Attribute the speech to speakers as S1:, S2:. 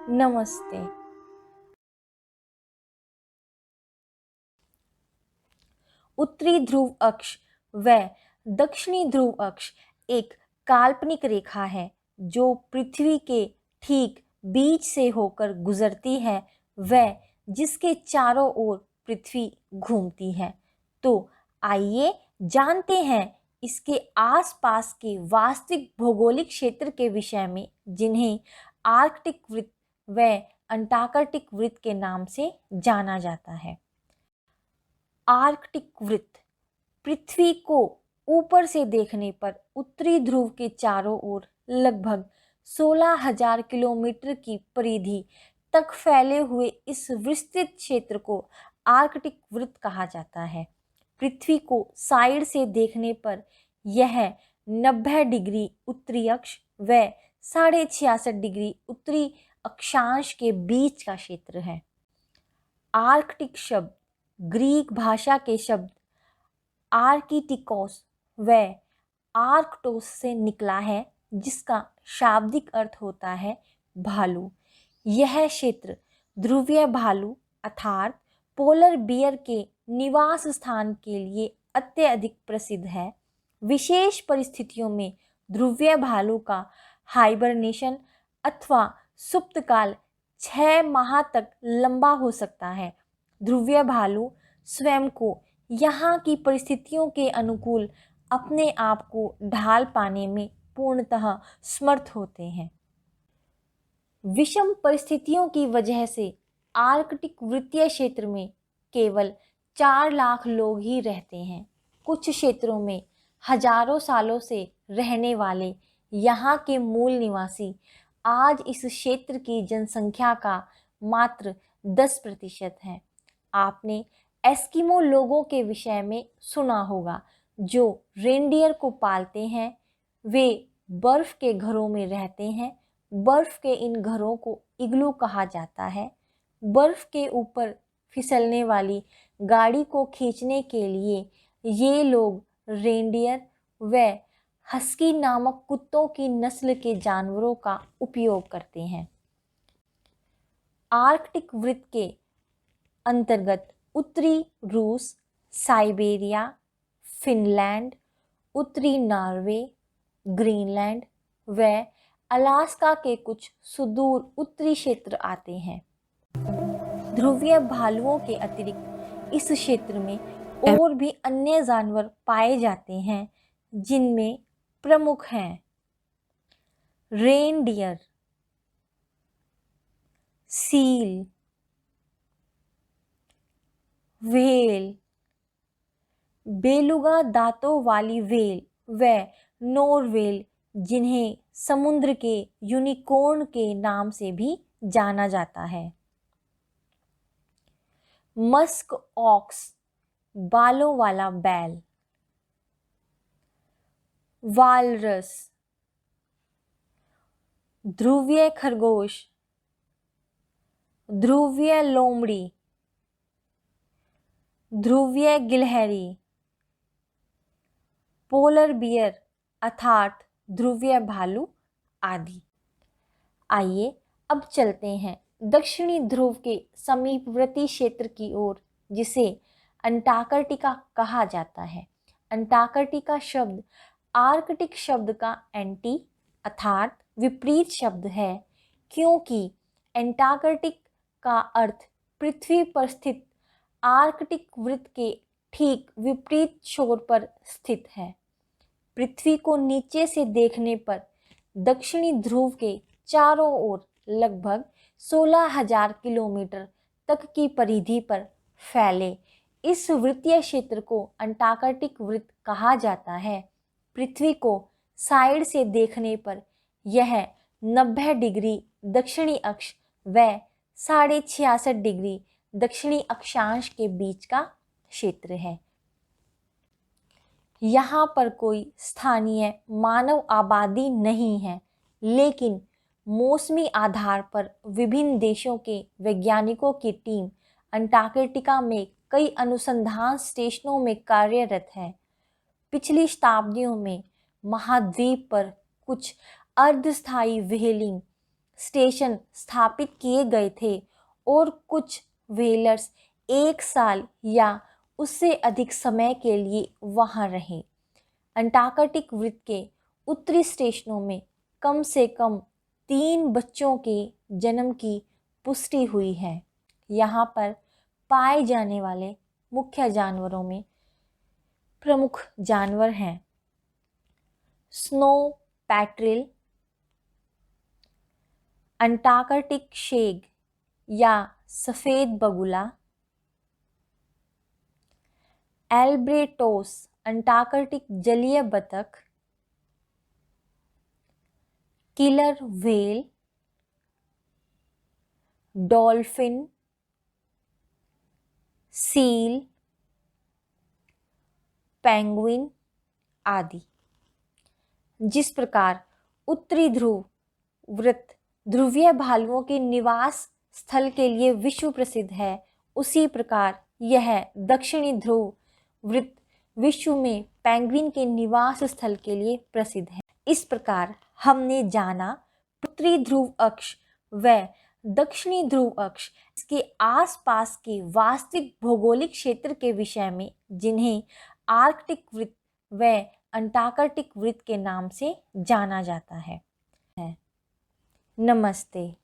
S1: नमस्ते। उत्तरी ध्रुव अक्ष व दक्षिणी ध्रुव अक्ष एक काल्पनिक रेखा है जो पृथ्वी के ठीक बीच से होकर गुजरती है व जिसके चारों ओर पृथ्वी घूमती है। तो आइए जानते हैं इसके आसपास के वास्तविक भौगोलिक क्षेत्र के विषय में, जिन्हें आर्कटिक वृत्त व अंटार्कटिक वृत्त के नाम से जाना जाता है। आर्कटिक वृत्त पृथ्वी को ऊपर से देखने पर उत्तरी ध्रुव के चारों ओर लगभग 16,000 किलोमीटर की परिधि तक फैले हुए इस विस्तृत क्षेत्र को आर्कटिक वृत्त कहा जाता है। पृथ्वी को साइड से देखने पर यह 90 डिग्री उत्तरी अक्ष व 66.5 डिग्री उत्तरी अक्षांश के बीच का क्षेत्र है। आर्कटिक शब्द ग्रीक भाषा के शब्द आर्किटिकोस व आर्कटोस से निकला है, जिसका शाब्दिक अर्थ होता है भालू। यह क्षेत्र ध्रुवीय भालू अर्थात पोलर बियर के निवास स्थान के लिए अत्यधिक प्रसिद्ध है। विशेष परिस्थितियों में ध्रुवीय भालू का हाइबरनेशन अथवा सुप्तकाल 6 माह तक लंबा हो सकता है। ध्रुवीय भालू स्वयं को यहाँ की परिस्थितियों के अनुकूल अपने आप को ढाल पाने में पूर्णतः समर्थ होते हैं। विषम परिस्थितियों की वजह से आर्कटिक वृत्तीय क्षेत्र में केवल 4 लाख लोग ही रहते हैं। कुछ क्षेत्रों में हजारों सालों से रहने वाले यहाँ के मूल निवासी आज इस क्षेत्र की जनसंख्या का मात्र 10% हैं। आपने एस्किमो लोगों के विषय में सुना होगा, जो रेनडियर को पालते हैं। वे बर्फ के घरों में रहते हैं। बर्फ के इन घरों को इग्लू कहा जाता है। बर्फ के ऊपर फिसलने वाली गाड़ी को खींचने के लिए ये लोग रेनडियर व हस्की नामक कुत्तों की नस्ल के जानवरों का उपयोग करते हैं। आर्कटिक वृत्त के अंतर्गत उत्तरी रूस, साइबेरिया, फिनलैंड, उत्तरी नॉर्वे, ग्रीनलैंड व अलास्का के कुछ सुदूर उत्तरी क्षेत्र आते हैं। ध्रुवीय भालुओं के अतिरिक्त इस क्षेत्र में और भी अन्य जानवर पाए जाते हैं, जिनमें प्रमुख हैं रेनडियर, सील, व्हेल, बेलुगा दांतों वाली व्हेल व नोरव्हेल, जिन्हें समुद्र के यूनिकॉर्न के नाम से भी जाना जाता है। मस्क ऑक्स, बालों वाला बैल, वालरस, ध्रुवीय खरगोश, ध्रुवीय लोमड़ी, ध्रुवीय गिलहरी, पोलर बियर अर्थात ध्रुवीय भालू आदि। आइए अब चलते हैं दक्षिणी ध्रुव के समीपवर्ती क्षेत्र की ओर, जिसे अंटार्कटिका कहा जाता है। अंटार्कटिका शब्द आर्कटिक शब्द का एंटी अर्थात विपरीत शब्द है, क्योंकि अंटार्कटिक का अर्थ पृथ्वी पर स्थित आर्कटिक वृत्त के ठीक विपरीत छोर पर स्थित है। पृथ्वी को नीचे से देखने पर दक्षिणी ध्रुव के चारों ओर लगभग 16,000 किलोमीटर तक की परिधि पर फैले इस वृत्तीय क्षेत्र को अंटार्कटिक वृत्त कहा जाता है। पृथ्वी को साइड से देखने पर यह 90 डिग्री दक्षिणी अक्ष व 66.5 डिग्री दक्षिणी अक्षांश के बीच का क्षेत्र है। यहाँ पर कोई स्थानीय मानव आबादी नहीं है, लेकिन मौसमी आधार पर विभिन्न देशों के वैज्ञानिकों की टीम अंटार्कटिका में कई अनुसंधान स्टेशनों में कार्यरत है। पिछली शताब्दियों में महाद्वीप पर कुछ अर्धस्थायी व्हेलिंग स्टेशन स्थापित किए गए थे और कुछ व्हेलर्स 1 साल या उससे अधिक समय के लिए वहां रहे। अंटार्कटिक वृत्त के उत्तरी स्टेशनों में कम से कम 3 बच्चों के जन्म की पुष्टि हुई है। यहाँ पर पाए जाने वाले मुख्य जानवरों में प्रमुख जानवर हैं स्नो पैट्रिल, अंटार्कटिक शेग या सफेद बगुला, एल्ब्रेटोस अंटार्कटिक जलीय बतख, killer whale, dolphin, seal, penguin आदि। जिस प्रकार उत्तरी ध्रुव वृत्त ध्रुवीय भालुओं के निवास स्थल के लिए विश्व प्रसिद्ध है, उसी प्रकार यह दक्षिणी ध्रुव वृत्त विश्व में पेंगुइन के निवास स्थल के लिए प्रसिद्ध है। इस प्रकार हमने जाना उत्तरी ध्रुव अक्ष व दक्षिणी ध्रुव अक्ष इसके आसपास के वास्तविक भौगोलिक क्षेत्र के विषय में, जिन्हें आर्कटिक वृत्त व अंटार्कटिक वृत्त के नाम से जाना जाता है। नमस्ते।